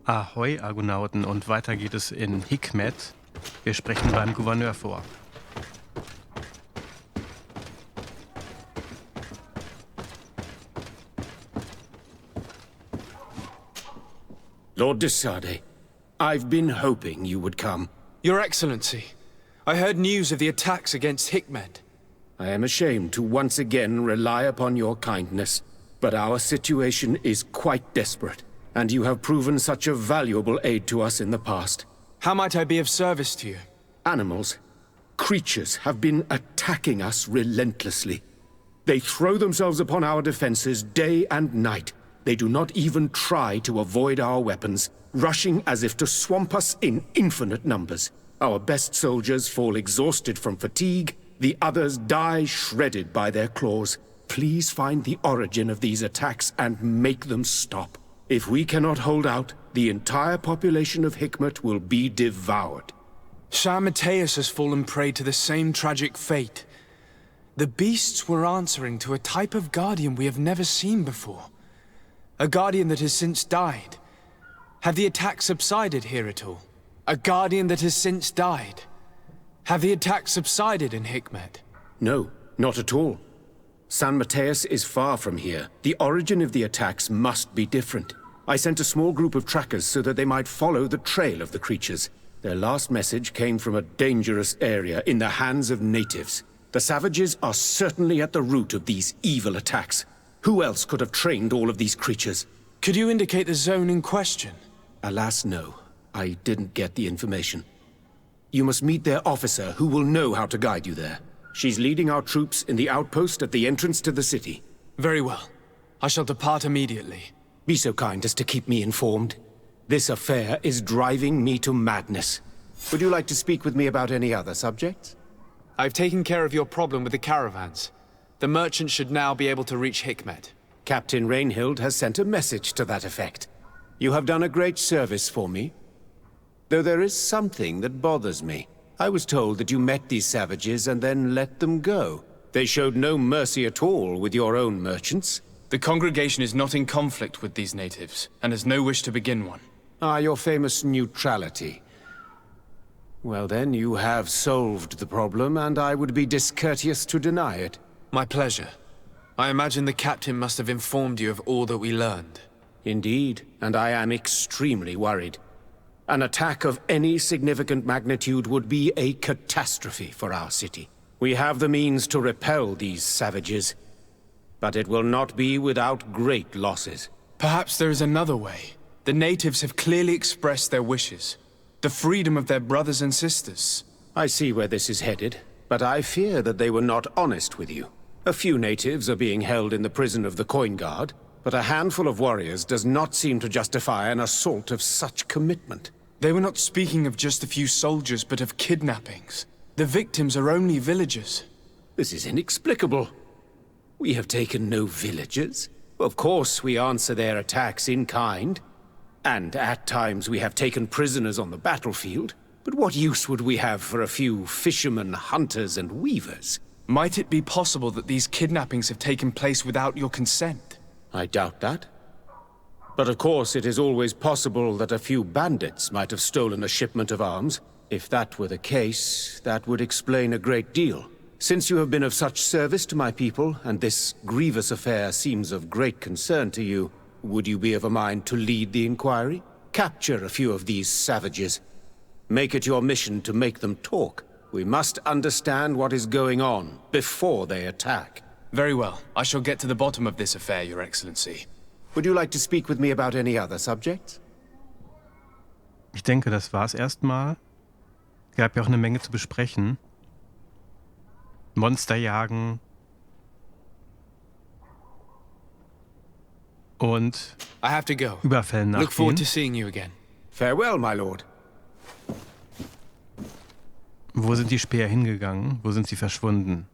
Ahoi, Argonauten, und weiter geht es in Hikmet. Wir sprechen beim Gouverneur vor. Lord de Sade, I've been hoping you would come. Your Excellency, I heard news of the attacks against Hikmet. I am ashamed to once again rely upon your kindness, but our situation is quite desperate, and you have proven such a valuable aid to us in the past. How might I be of service to you? Animals, creatures have been attacking us relentlessly. They throw themselves upon our defenses day and night. They do not even try to avoid our weapons, rushing as if to swamp us in infinite numbers. Our best soldiers fall exhausted from fatigue, the others die shredded by their claws. Please find the origin of these attacks and make them stop. If we cannot hold out, the entire population of Hikmet will be devoured. Shah Mateus has fallen prey to the same tragic fate. The beasts were answering to a type of guardian we have never seen before. A guardian that has since died. Have the attacks subsided here at all? A guardian that has since died. Have the attacks subsided in Hikmet? No, not at all. San Mateus is far from here. The origin of the attacks must be different. I sent a small group of trackers so that they might follow the trail of the creatures. Their last message came from a dangerous area in the hands of natives. The savages are certainly at the root of these evil attacks. Who else could have trained all of these creatures? Could you indicate the zone in question? Alas, no. I didn't get the information. You must meet their officer, who will know how to guide you there. She's leading our troops in the outpost at the entrance to the city. Very well. I shall depart immediately. Be so kind as to keep me informed. This affair is driving me to madness. Would you like to speak with me about any other subjects? I've taken care of your problem with the caravans. The merchants should now be able to reach Hikmet. Captain Rainhild has sent a message to that effect. You have done a great service for me. Though there is something that bothers me. I was told that you met these savages and then let them go. They showed no mercy at all with your own merchants. The congregation is not in conflict with these natives, and has no wish to begin one. Ah, your famous neutrality. Well then, you have solved the problem, and I would be discourteous to deny it. My pleasure. I imagine the captain must have informed you of all that we learned. Indeed, and I am extremely worried. An attack of any significant magnitude would be a catastrophe for our city. We have the means to repel these savages, but it will not be without great losses. Perhaps there is another way. The natives have clearly expressed their wishes. The freedom of their brothers and sisters. I see where this is headed, but I fear that they were not honest with you. A few natives are being held in the prison of the Coin Guard, but a handful of warriors does not seem to justify an assault of such commitment. They were not speaking of just a few soldiers, but of kidnappings. The victims are only villagers. This is inexplicable. We have taken no villagers. Of course, we answer their attacks in kind. And at times we have taken prisoners on the battlefield. But what use would we have for a few fishermen, hunters, and weavers? Might it be possible that these kidnappings have taken place without your consent? I doubt that. But of course, it is always possible that a few bandits might have stolen a shipment of arms. If that were the case, that would explain a great deal. Since you have been of such service to my people, and this grievous affair seems of great concern to you, would you be of a mind to lead the inquiry? Capture a few of these savages. Make it your mission to make them talk. We must understand what is going on before they attack. Very well. I shall get to the bottom of this affair, Your Excellency. Would you like to speak with me about any other subjects? Ich denke, das war's erstmal. Es gab ja auch eine Menge zu besprechen. Monster jagen. Und I have to go. Überfällen Look forward to nachgehen. seeing you again. Farewell, my lord. Wo sind die Speer hingegangen? Wo sind sie verschwunden?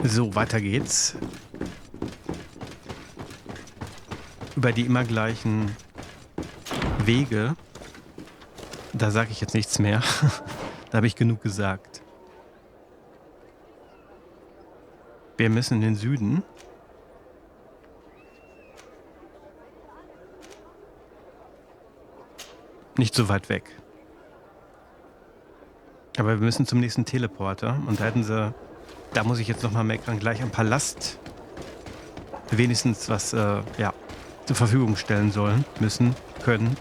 So, weiter geht's. Über die immer gleichen Wege. Da sage ich jetzt nichts mehr. Da habe ich genug gesagt. Wir müssen in den Süden. Nicht so weit weg. Aber wir müssen zum nächsten Teleporter. Und da hätten sie... Da muss ich jetzt nochmal meckern, gleich am Palast wenigstens was ja, zur Verfügung stellen sollen, müssen, können.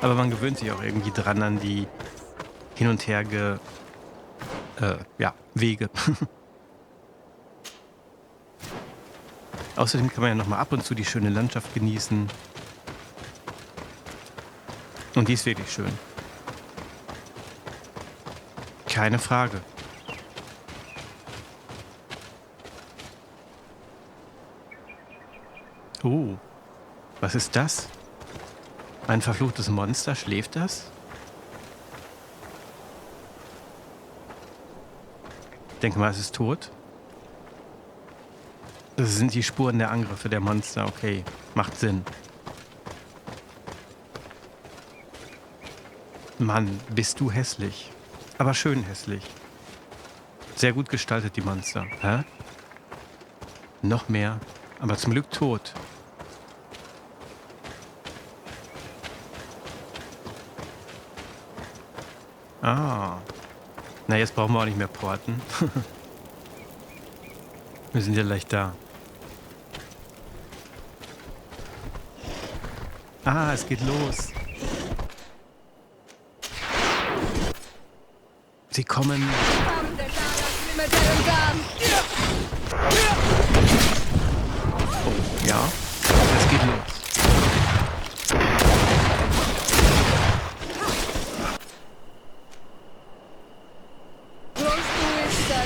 Aber man gewöhnt sich auch irgendwie dran an die hin und her ja, Wege. Außerdem kann man ja noch mal ab und zu die schöne Landschaft genießen. Und die ist wirklich schön. Keine Frage. Oh, was ist das? Ein verfluchtes Monster, schläft das? Ich denke mal, es ist tot. Das sind die Spuren der Angriffe der Monster. Okay, macht Sinn. Mann, bist du hässlich. Aber schön hässlich. Sehr gut gestaltet, die Monster. Hä? Noch mehr, aber zum Glück tot. Ah. Na, jetzt brauchen wir auch nicht mehr porten. Wir sind ja gleich da. Ah, es geht los. Sie kommen. Oh, ja. Es geht los.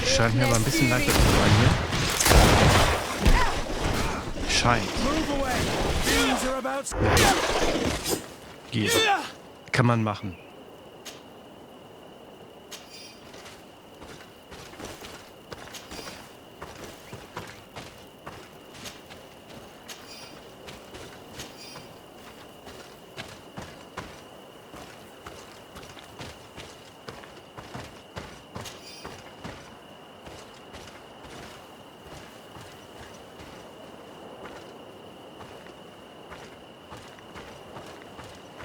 Scheint mir aber ein bisschen leichter zu sein hier. Scheint. Geht. Kann man machen.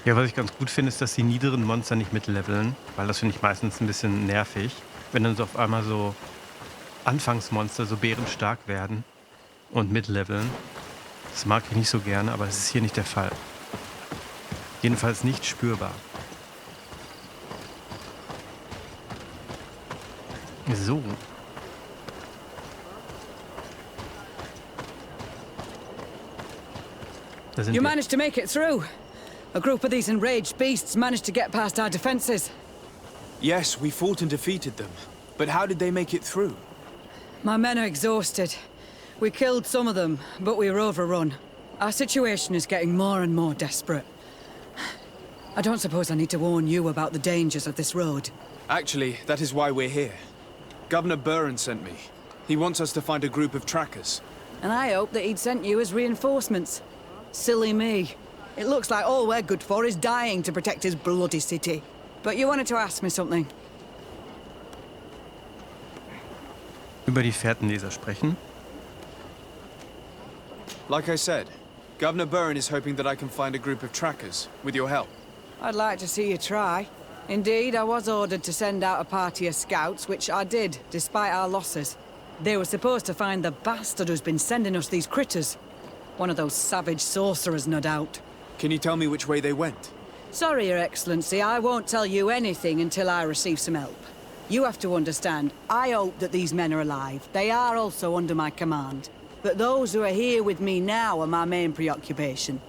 Ja, was ich ganz gut finde, ist, dass die niederen Monster nicht mitleveln, weil das finde ich meistens ein bisschen nervig, wenn dann so auf einmal so Anfangsmonster so bärenstark werden und mitleveln. Das mag ich nicht so gerne, aber es ist hier nicht der Fall. Jedenfalls nicht spürbar. So. Da sind You wir. managed to make it through. A group of these enraged beasts managed to get past our defenses. Yes, we fought and defeated them. But how did they make it through? My men are exhausted. We killed some of them, but we were overrun. Our situation is getting more and more desperate. I don't suppose I need to warn you about the dangers of this road. Actually, that is why we're here. Governor Burren sent me. He wants us to find a group of trackers. And I hope that he'd sent you as reinforcements. Silly me. It looks like all we're good for is dying to protect his bloody city. But you wanted to ask me something. Über die Fährtenleser sprechen. Like I said, Governor Burren is hoping that I can find a group of trackers, with your help. I'd like to see you try. Indeed, I was ordered to send out a party of scouts, which I did, despite our losses. They were supposed to find the bastard who's been sending us these critters. One of those savage sorcerers, no doubt. Can you tell me which way they went? Sorry, Your Excellency, I won't tell you anything until I receive some help. You have to understand, I hope that these men are alive. They are also under my command. But those who are here with me now are my main preoccupation.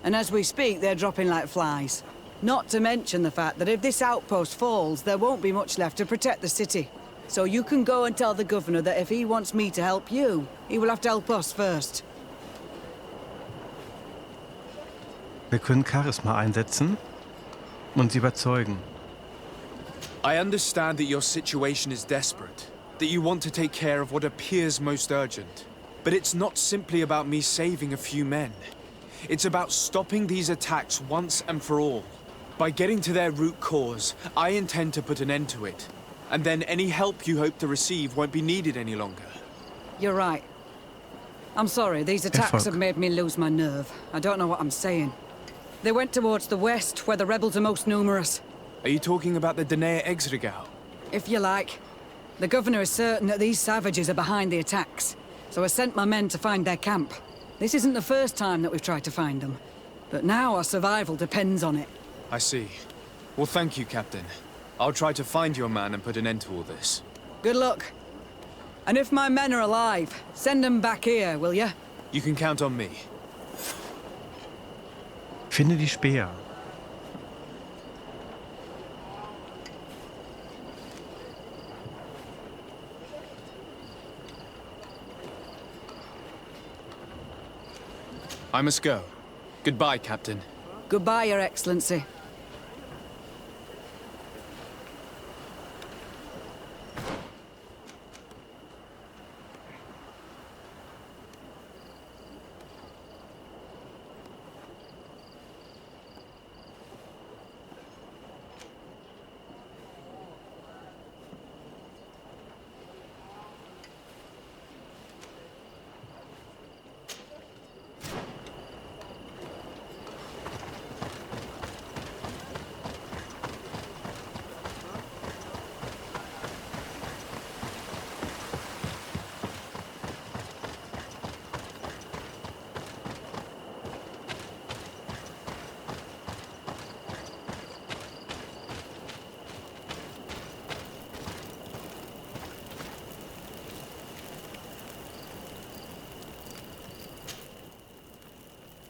And as we speak, they're dropping like flies. Not to mention the fact that if this outpost falls, there won't be much left to protect the city. So you can go and tell the governor that if he wants me to help you, he will have to help us first. Wir können Charisma einsetzen. und sie überzeugen. I understand that your situation is desperate, that you want to take care of what appears most urgent. But it's not simply about me saving a few men. It's about stopping these attacks once and for all. By getting to their root cause, I intend to put an end to it. And then any help you hope to receive won't be needed any longer. You're right. I'm sorry, these attacks Erfolg. have made me lose my nerve. I don't know what I'm saying. They went towards the west, where the rebels are most numerous. Are you talking about the Nahe Exregau? If you like. The governor is certain that these savages are behind the attacks, so I sent my men to find their camp. This isn't the first time that we've tried to find them, but now our survival depends on it. I see. Well, thank you, Captain. I'll try to find your man and put an end to all this. Good luck. And if my men are alive, send them back here, will you? You can count on me. Finde die Speer. I must go. Goodbye, Captain. Goodbye, Your Excellency.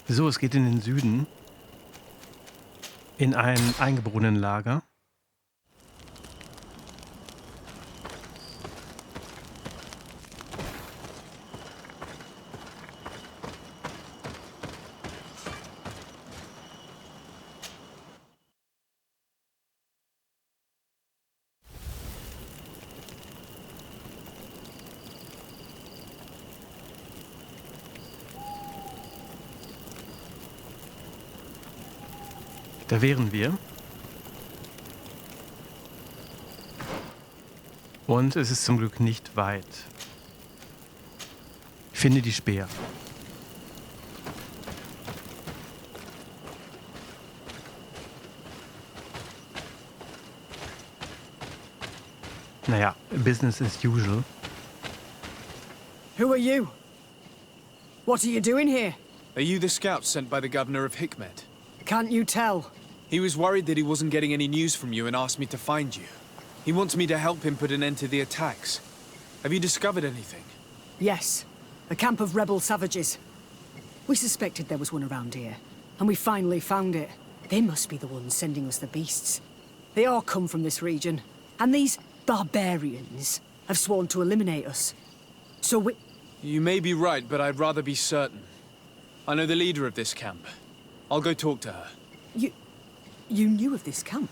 So, es geht in den Süden. In ein Eingeborenenlager. Da wären wir. Und es ist zum Glück nicht weit. Finde die Speer. Naja, Business as usual. Who are you? What are you doing here? Are you the scout sent by the governor of Hikmet? Can't you tell? He was worried that he wasn't getting any news from you and asked me to find you. He wants me to help him put an end to the attacks. Have you discovered anything? Yes. A camp of rebel savages. We suspected there was one around here, and we finally found it. They must be the ones sending us the beasts. They all come from this region, and these barbarians have sworn to eliminate us. So we... You may be right, but I'd rather be certain. I know the leader of this camp. I'll go talk to her. You knew of this camp?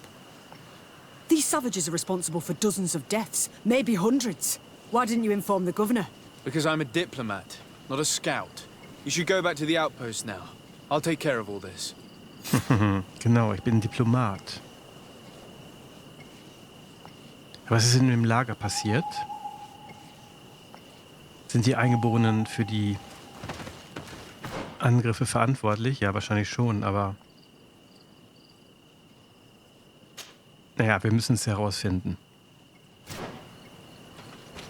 These savages are responsible for dozens of deaths, maybe hundreds. Why didn't you inform the governor? Because I'm a diplomat, not a scout. You should go back to the outpost now. I'll take care of all this. Genau, ich bin Diplomat. Was ist in dem Lager passiert? Sind die Eingeborenen für die Angriffe verantwortlich? Ja, wahrscheinlich schon, aber... Naja, wir müssen es herausfinden.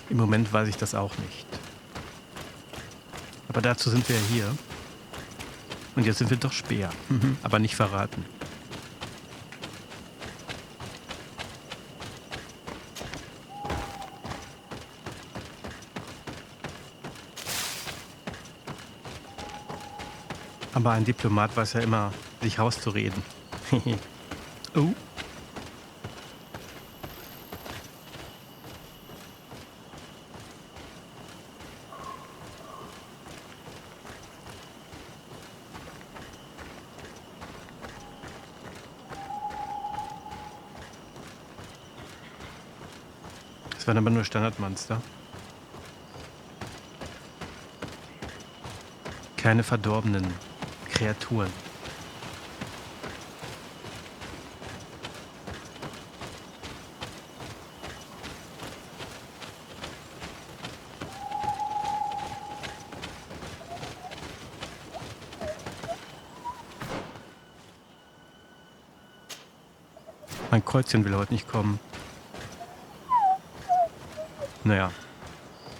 Im Moment weiß ich das auch nicht. Aber dazu sind wir ja hier. Und jetzt sind wir doch Speer. Aber nicht verraten. Aber ein Diplomat weiß ja immer, sich rauszureden. Oh. Das waren aber nur Standardmonster. Keine verdorbenen Kreaturen. Mein Kreuzchen will heute nicht kommen. Naja,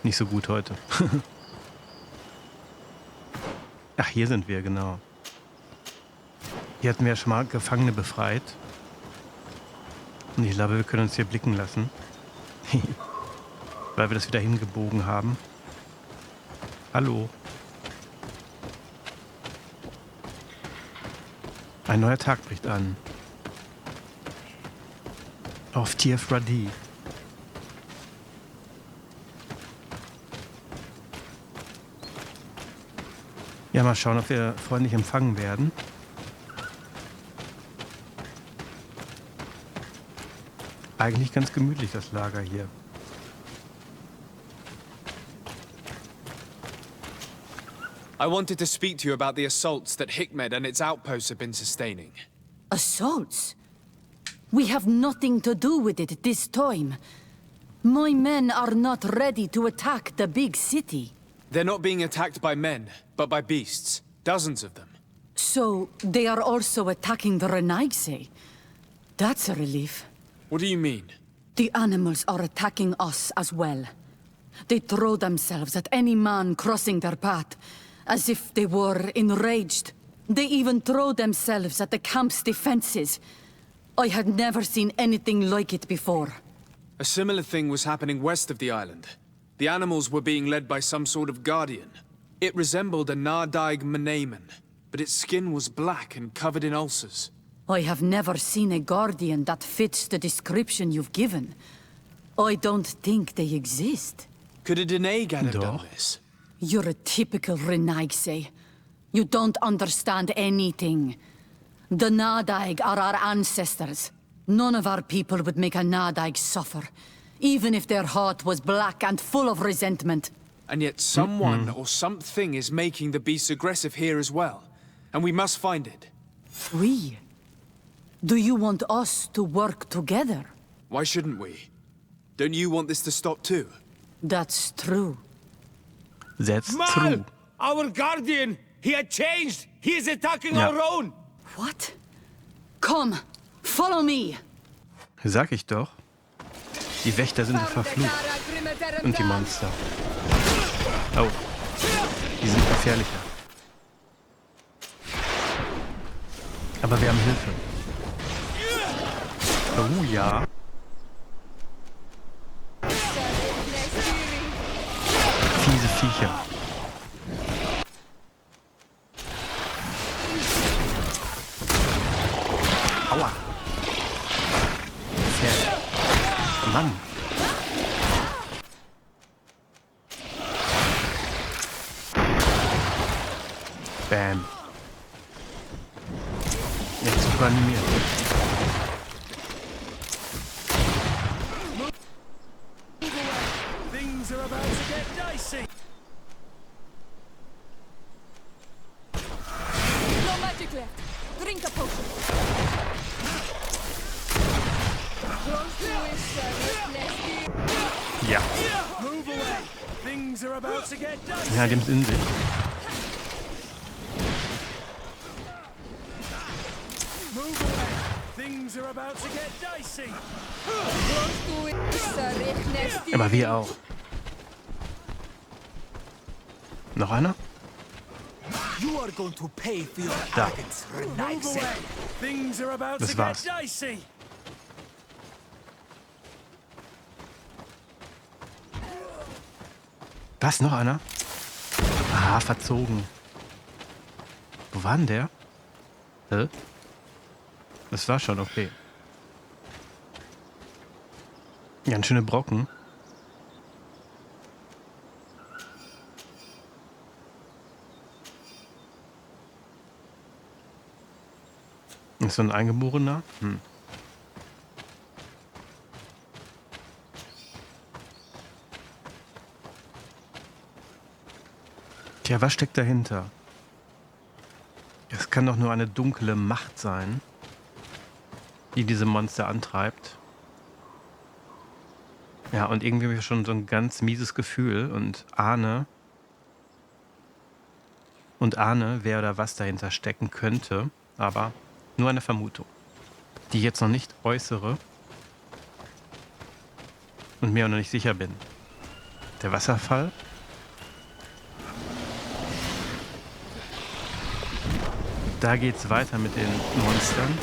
nicht so gut heute. Ach, hier sind wir, genau. Hier hatten wir ja schon mal Gefangene befreit. Und ich glaube, wir können uns hier blicken lassen. Weil wir das wieder hingebogen haben. Hallo. Ein neuer Tag bricht an. Auf Teer Fradee. Ja, mal schauen, ob wir freundlich empfangen werden. Eigentlich ganz gemütlich, das Lager hier. I wanted to speak to you about the assaults that Hikmet and its outposts have been sustaining. Assaults? We have nothing to do with it this time. My men are not ready to attack the big city. They're not being attacked by men, but by beasts. Dozens of them. So, they are also attacking the Renaigse. That's a relief. What do you mean? The animals are attacking us as well. They throw themselves at any man crossing their path, as if they were enraged. They even throw themselves at the camp's defenses. I had never seen anything like it before. A similar thing was happening west of the island. The animals were being led by some sort of guardian. It resembled a Nadaig Menamen, but its skin was black and covered in ulcers. I have never seen a guardian that fits the description you've given. I don't think they exist. Could a Nadaig have done Doch. this? You're a typical Renaigse. You don't understand anything. The Nadaig are our ancestors. None of our people would make a Nadaig suffer, even if their heart was black and full of resentment. And yet someone or something is making the beasts aggressive here as well. And we must find it. We? Do you want us to work together? Why shouldn't we? Don't you want this to stop too? That's true. That's true. Our guardian! He had changed! He is attacking Ja. our own! What? Come, follow me. Sag ich doch. Die Wächter sind verflucht. Und die Monster. Oh. Die sind gefährlicher. Aber wir haben Hilfe. Oh ja. Fiese Viecher. Aua. Pferd. Mann. Bam. Jetzt super animiert. Things are about to get dicey! No magic left. Drink a potion. Ja. Move away! Things are about to get dicey! Ja, die haben es in sich. Move away! Things are about to get dicey! Aber wir auch. Noch einer? You are going to pay for your Da. arrogance, Renaigse! Things are about Das to war's. get dicey! Was, noch einer? Ah, verzogen. Wo war denn der? Hä? Das war schon okay. Ganz schöne Brocken. Ist so ein Eingeborener? Tja, was steckt dahinter? Es kann doch nur eine dunkle Macht sein, die diese Monster antreibt. Ja, und irgendwie habe ich schon so ein ganz mieses Gefühl und ahne, wer oder was dahinter stecken könnte, aber nur eine Vermutung, die ich jetzt noch nicht äußere und mir auch noch nicht sicher bin. Der Wasserfall? Da geht's weiter mit den Monstern.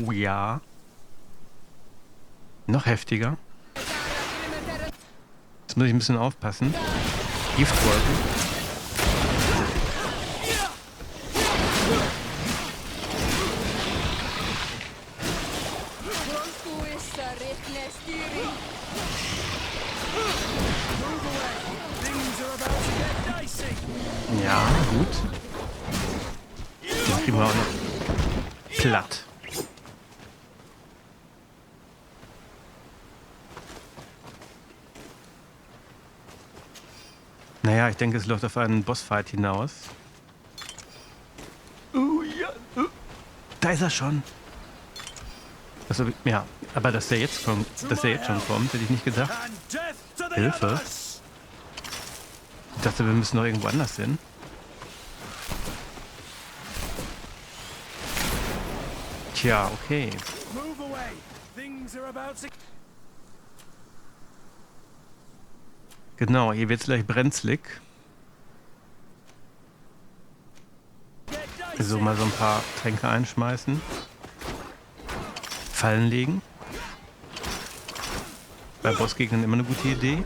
Oh ja. Noch heftiger. Jetzt muss ich ein bisschen aufpassen. Giftwolken. Ja, gut. Den kriegen wir auch noch platt. Naja, ich denke, es läuft auf einen Bossfight hinaus. Ja. Da ist er schon. Also, ja, aber dass der jetzt schon kommt, hätte ich nicht gedacht. Hilfe. Ich dachte, wir müssen noch irgendwo anders hin. Tja, okay. Genau, hier wird es gleich brenzlig. So, mal so ein paar Tränke einschmeißen. Fallen legen. Bei Bossgegnern immer eine gute Idee.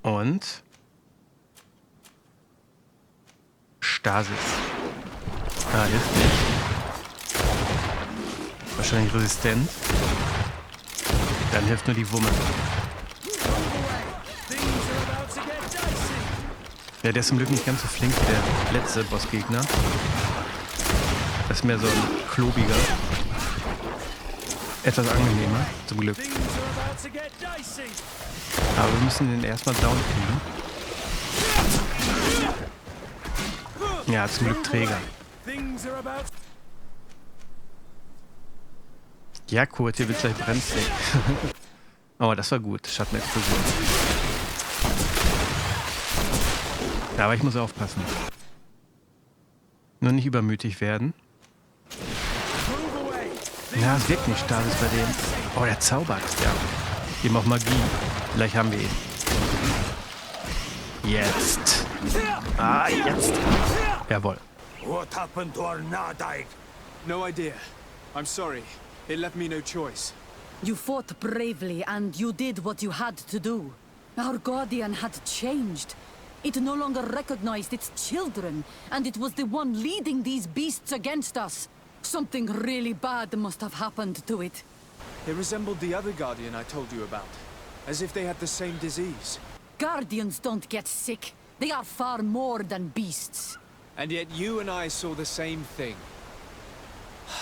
Und Stasis. Ah, hilft nicht. Wahrscheinlich resistent. Dann hilft nur die Wumme. Ja, der ist zum Glück nicht ganz so flink, der letzte Bossgegner. Das ist mehr so ein klobiger. Etwas angenehmer, zum Glück. Aber wir müssen den erstmal down kriegen. Ja, zum Glück Träger. Ja, Kurt, hier wird gleich brenzlig. Oh, das war gut. Schattenexplosion. Ja, aber ich muss aufpassen. Nur nicht übermütig werden. Ja, es wirkt nicht Stasis bei dem. Oh, der zaubert. Ja. Eben auch Magie. Vielleicht haben wir ihn. Jetzt. Ah, jetzt. Jawohl. What happened to our Nadaig? No idea. I'm sorry. It left me no choice. You fought bravely and you did what you had to do. Our guardian had changed. It no longer recognized its children, and it was the one leading these beasts against us. Something really bad must have happened to it. It resembled the other guardian I told you about, as if they had the same disease. Guardians don't get sick. They are far more than beasts. And yet you and I saw the same thing.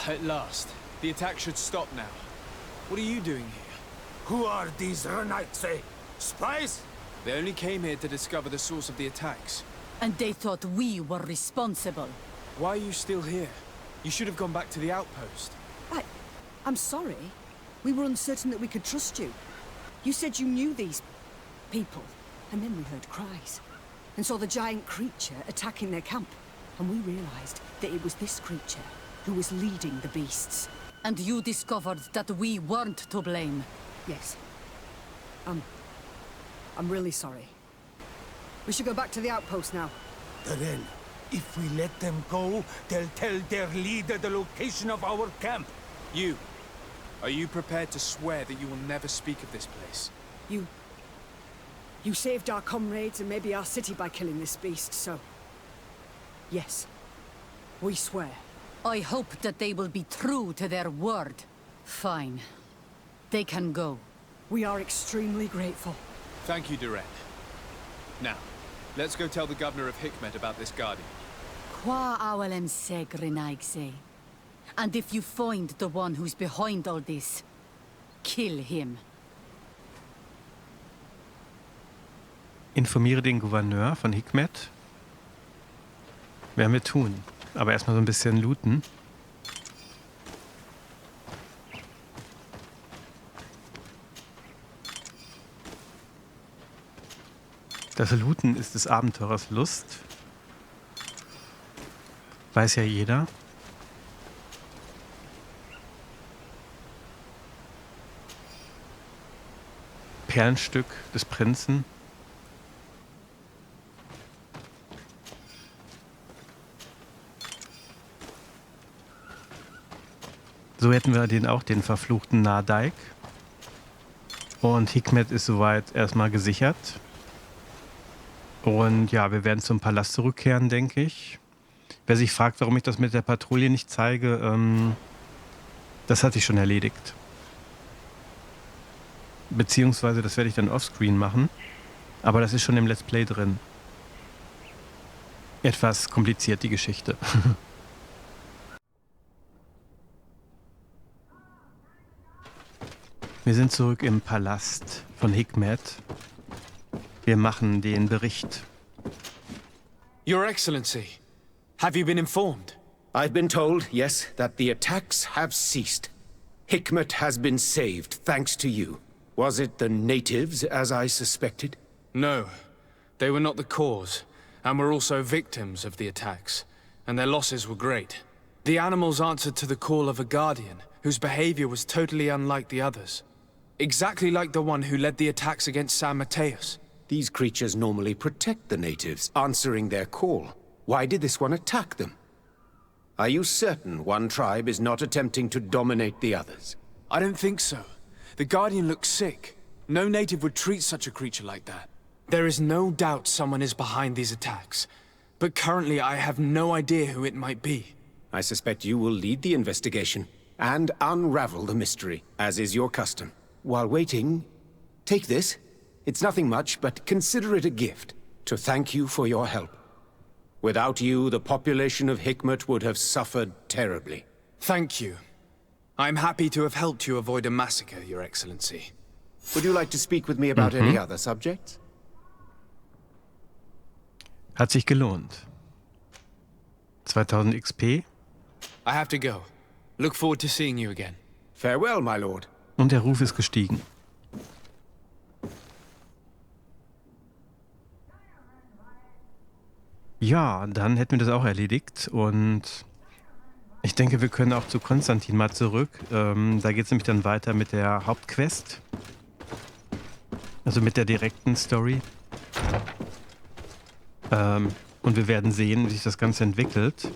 At last, the attack should stop now. What are you doing here? Who are these Renaitse? Spies? They only came here to discover the source of the attacks. And they thought we were responsible. Why are you still here? You should have gone back to the outpost. I'm sorry. We were uncertain that we could trust you. You said you knew these people, and then we heard cries, and saw the giant creature attacking their camp, and we realized that it was this creature who was leading the beasts. And you discovered that we weren't to blame. Yes. I'm really sorry. We should go back to the outpost now. Then, if we let them go, they'll tell their leader the location of our camp. You. Are you prepared to swear that you will never speak of this place? You saved our comrades and maybe our city by killing this beast, so... Yes. We swear. I hope that they will be true to their word. Fine. They can go. We are extremely grateful. Thank you, Duran. Now, let's go tell the governor of Hikmet about this guardian. Qua awalem seg renaigse. And if you find the one who's behind all this, kill him. Informiere den Gouverneur von Hikmet. Werden wir tun. Aber erstmal so ein bisschen looten. Das Looten ist des Abenteurers Lust. Weiß ja jeder. Perlenstück des Prinzen. So hätten wir den verfluchten Nadaig. Und Hikmet ist soweit erstmal gesichert. Und ja, wir werden zum Palast zurückkehren, denke ich. Wer sich fragt, warum ich das mit der Patrouille nicht zeige, das hatte ich schon erledigt. Beziehungsweise, das werde ich dann offscreen machen. Aber das ist schon im Let's Play drin. Etwas kompliziert, die Geschichte. Wir sind zurück im Palast von Hikmet. Wir machen den Bericht. Your Excellency, have you been informed? I've been told, yes, that the attacks have ceased. Hikmet has been saved, thanks to you. Was it the natives, as I suspected? No, they were not the cause, and were also victims of the attacks, and their losses were great. The animals answered to the call of a guardian, whose behavior was totally unlike the others. Exactly like the one who led the attacks against San Mateus. These creatures normally protect the natives, answering their call. Why did this one attack them? Are you certain one tribe is not attempting to dominate the others? I don't think so. The Guardian looks sick. No native would treat such a creature like that. There is no doubt someone is behind these attacks. But currently I have no idea who it might be. I suspect you will lead the investigation and unravel the mystery, as is your custom. While waiting, take this. It's nothing much, but consider it a gift to thank you for your help. Without you, the population of Hikmet would have suffered terribly. Thank you. I'm happy to have helped you avoid a massacre, Your Excellency. Would you like to speak with me about any other subjects? Hat sich gelohnt. 2000 XP. I have to go. Look forward to seeing you again. Farewell, my lord. Und der Ruf ist gestiegen. Ja, dann hätten wir das auch erledigt und ich denke, wir können auch zu Konstantin mal zurück. Da geht es nämlich dann weiter mit der Hauptquest. Also mit der direkten Story. Und wir werden sehen, wie sich das Ganze entwickelt.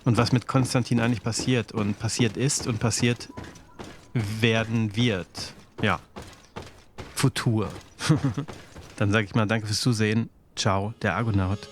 Und was mit Konstantin eigentlich passiert und passiert ist und passiert werden wird. Ja. Futur. Dann sage ich mal danke fürs Zusehen. Ciao, der Argonaut.